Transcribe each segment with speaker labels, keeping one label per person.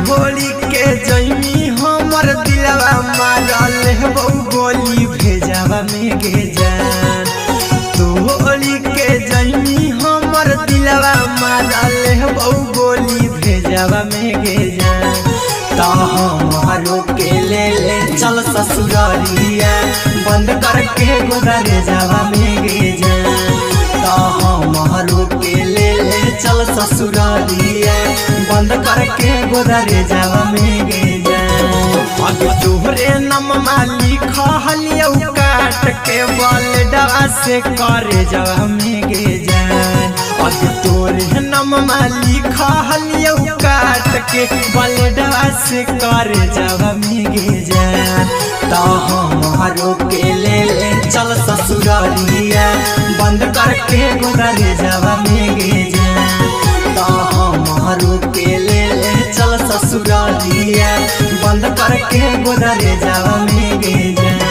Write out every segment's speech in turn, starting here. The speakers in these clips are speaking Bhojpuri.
Speaker 1: होली के जैमी हमर दिलवा मारल हो गोली भेजावा में गे जान। तो होली के जैमी हमर दिलवा मारल हो गोली भेजावा में गे जान। तो हमारो के ले चल ससुरालिया बंद करके गोदरे जावा में गे जान। तो हमारो के ले चल ससुरालिया बंद करके गोदरे जावा में गे जान। अब तोहरे नम मालिक हलियो काट के बलडवा से करे जावा में गे जान। अब तोरे नम मालिक हलियो काट के बलडवा से करे जावा में गे जान। तो हमारो के ले चल ससुरालिया बंद करके गोदरे जावा में गे जान। तो हमारो के ले चल ससुरालिया बंद करके गोदरे जावा में गे जान।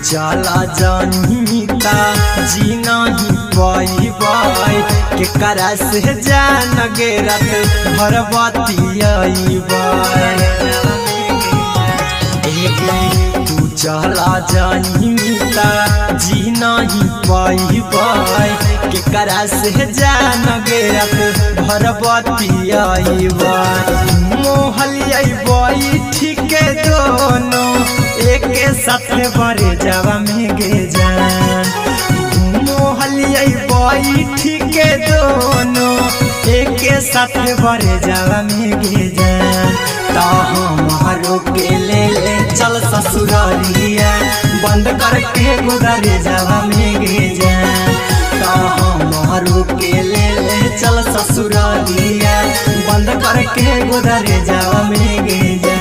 Speaker 1: चला जानीता जी नहीं पाई के करा से जान गे रात भर बतियाई तू चला जानीता जी नहीं पाई के करा से जान गे रात भर बतियाई मोहलिया बाई ठीक दोनों एक साथ बड़े जावा में गे जान। मोहलिया बाई ठीक दोनों एक साथ बड़े जावा में गे जान। तो हमारो के ले चल ससुरालिया बंद करके गोदरे जावा में गे जान। तो हमारो के ले चल ससुरालिया बंद करके गोदरे जावा में गे जान।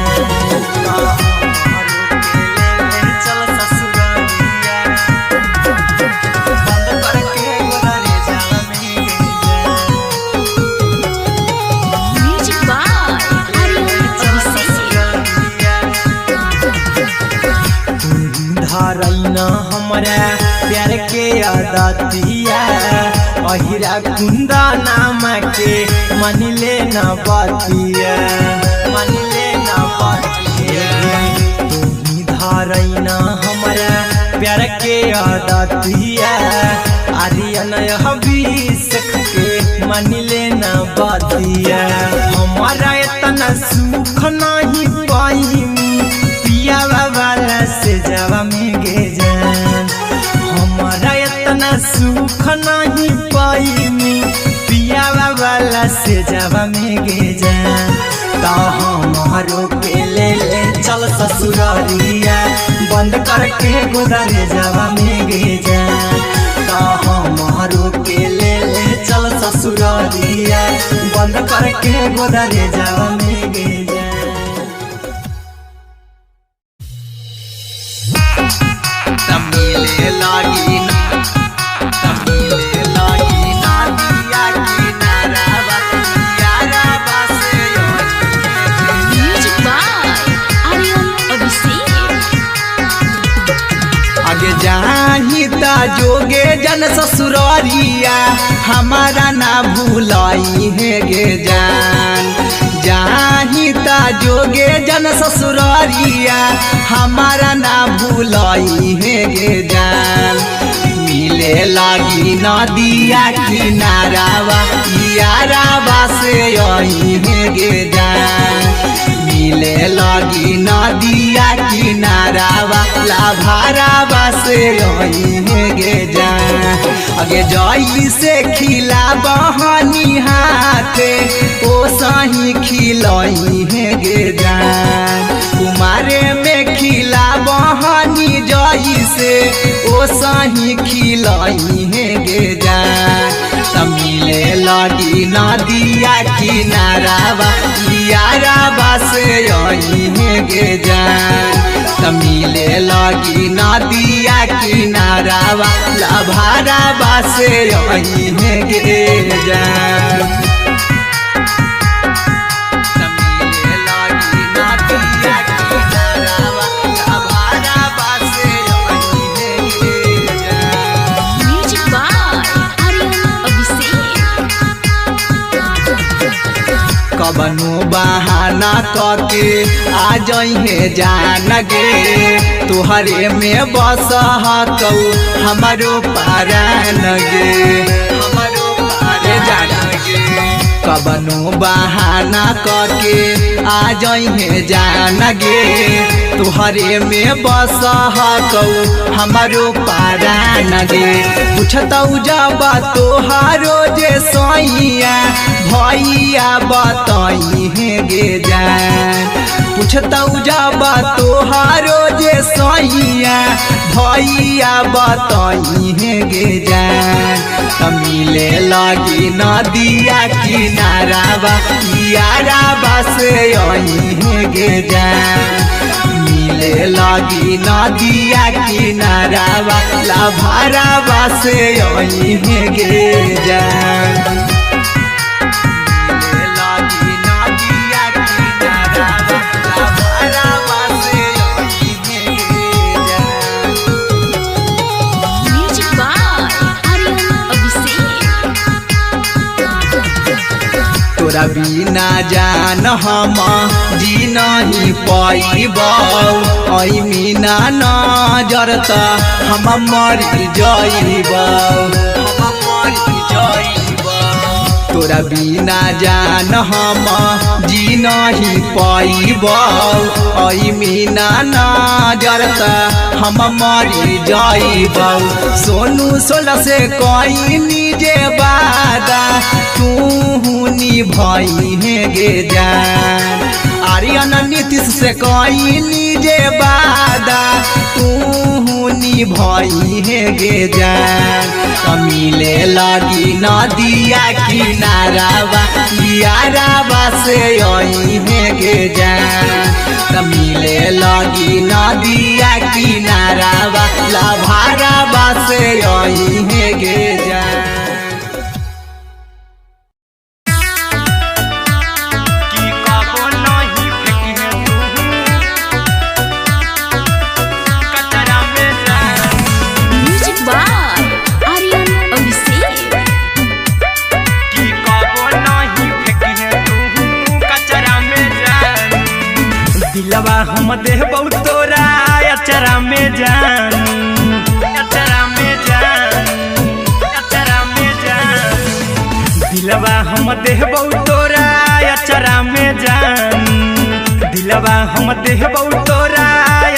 Speaker 1: धारैना हमारा प्यार के आदतिया अहिरा कुंदा नाम के मन लेना बातिया मन लेना बातिया। तुम्ही धारैना हमारा प्यार के आदतिया आर्यन हबीस के मन लेना बातिया। हमारा इतना सुख नहीं पाई पिया वाला से जावा में गे जान। हमारा इतना सुख नहीं पाई पिया वाला से जावा में गे जान। तो हमारो के ले चल ससुरालिया बंद करके गोदरे जावा में गे जान। तो हमारो के ले चल ससुरालिया बंद करके गोदरे जावा में गे जान।
Speaker 2: तमिले लागी ना दिया किनारा यारा बासे
Speaker 3: म्यूजिक बाय आर्यन अभिषेक।
Speaker 2: आगे जाही ता जोगे जन ससुरारिया हमारा ना भूलाई है गे जान। जाही ता जोगे जन ससुरारिया हमारा ना भूलाई है गे जान। मिले लागी नदिया किनारावा यारावा से यही है गे जान। मिले लागी नदिया किनारावा लाभारावा से यही है गे जान। अगे जाई से खिला बहनी हाथे ओ सही खिलाई है गे जान। कुमारे में खिला बहनी जाई से ओ सही खिलाई है गे जान। तमिले लगी नदिया किनारावा यारावा से यही है गे जान। तमिले लगी नदिया किनारावा लाभारावा से यही है गे जान। कबनो बहाना करके आ जइहे जान गे तुहरे में बस हकौ हमारो पारान गे हमारो पारे जान गे कबनो बहाना करके आ जइहे जान गे तुहरे में बस हकौ हमारो पारान गे पूछतौ जब तोहारो जे सैया भैया बताइहे गे जान पूछतौ जब तोहारो जे सैया भैया बताइहे गे जान मिले लगी नदिया किनाराबा याराबा से अइहे गे जान मिले लगी नदिया किनाराबा लाभाराबा से अइहे गे जान तोरा बिना जान हम जी नहीं पैबौ मीना नजर त हम मर जइबौ तोरा बिना जान हम जी नहीं पैबौ मीना नजर त हम मर जइबौ सोनू सोलह से कोई निजे वादा तू निभाइहे गे जान आर्यन नीतीश से कोई निजे वादा तू निभाइहे गे जान मिले लगी नदिया किनाराबा याराबा से अइहे गे जान मिले लगी नदिया किनाराबा लाभाराबा से अइहे गे जान
Speaker 1: दिलवा हम देबौ तोरा अचरा में जान अचरा में जान अचरा में जान दिलवा हम देबौ तोरा अचरा में जान दिलवा हम देबौ तोरा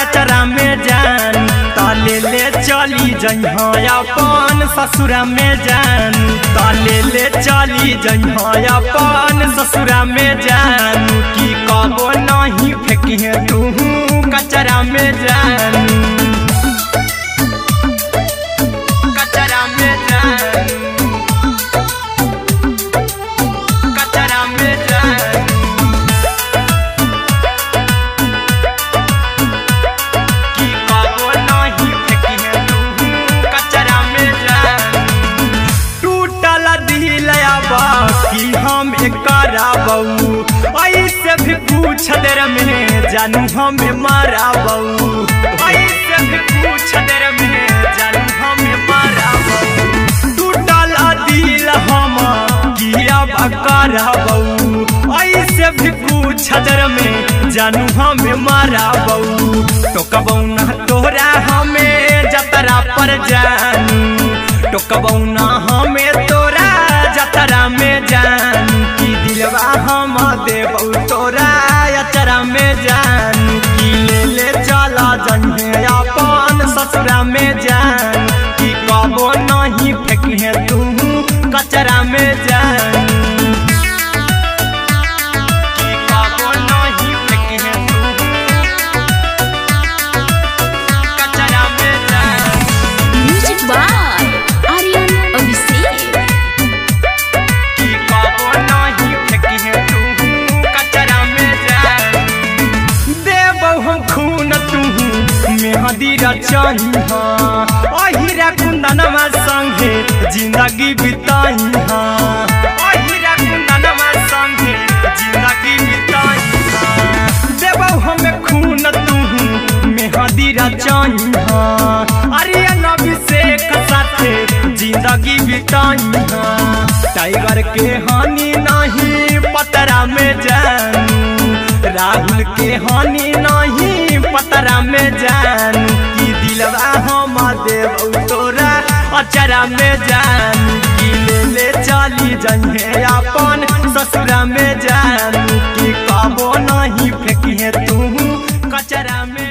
Speaker 1: अचरा में जान ताले ले चली जइहा अपन ससुरा में जान ताले ले चली जइहा अपन ससुरा में जान की कबो नहीं फेंकिहे तू कचरा में जान कचरा में जान कचरा में जान की कबो नहीं फेंकिहे तू कचरा में जान टूटल दिल आबा की हम कराबौ ऐसे भी पूछ देर में जानू हमें माराबौ ऐसे भी पूछ देर में जानू हमें माराबौ टूटल दिल हम किया कराबौ ऐसे भी पूछ देर में जानू हमें माराबौ टोकबौ ना तोरा हमें जतरा पर जानू टोकबौ ना हमें तोरा जतरा में जानू की दिलवा हम देबौ तोरा अचरा में जानू की ले चला जइहे अपन ससुरा में जान की कबो नहीं फेंकिहे तू कचरा में जान की कबो नहीं फेंकिहे तू कचरा में जान
Speaker 3: म्यूजिक बाय आर्यन अभिषेक
Speaker 1: की कबो नहीं फेंकिहे तू कचरा में जान देबौ हम खून तू मेहदी रचइहा अहिरा कुंदनमा संगे जिंदगी बिताइहा अहिरा कुंदनमा संगे जिंदगी बिताइहा देबौ हम खून तू मेहदी रचइहा आर्यन अभिषेक साथे जिंदगी बिताइहा टाइगर के हानि नहीं पतरा में जानू, राहुल के हनी नहीं पतरा में जानू, कि दिलवा हम देव तोरा अचरा में जानू, कि ले चली जइहे अपन ससुरा में जानू, कि कबो नहीं फेंकिहे तू कचरा में।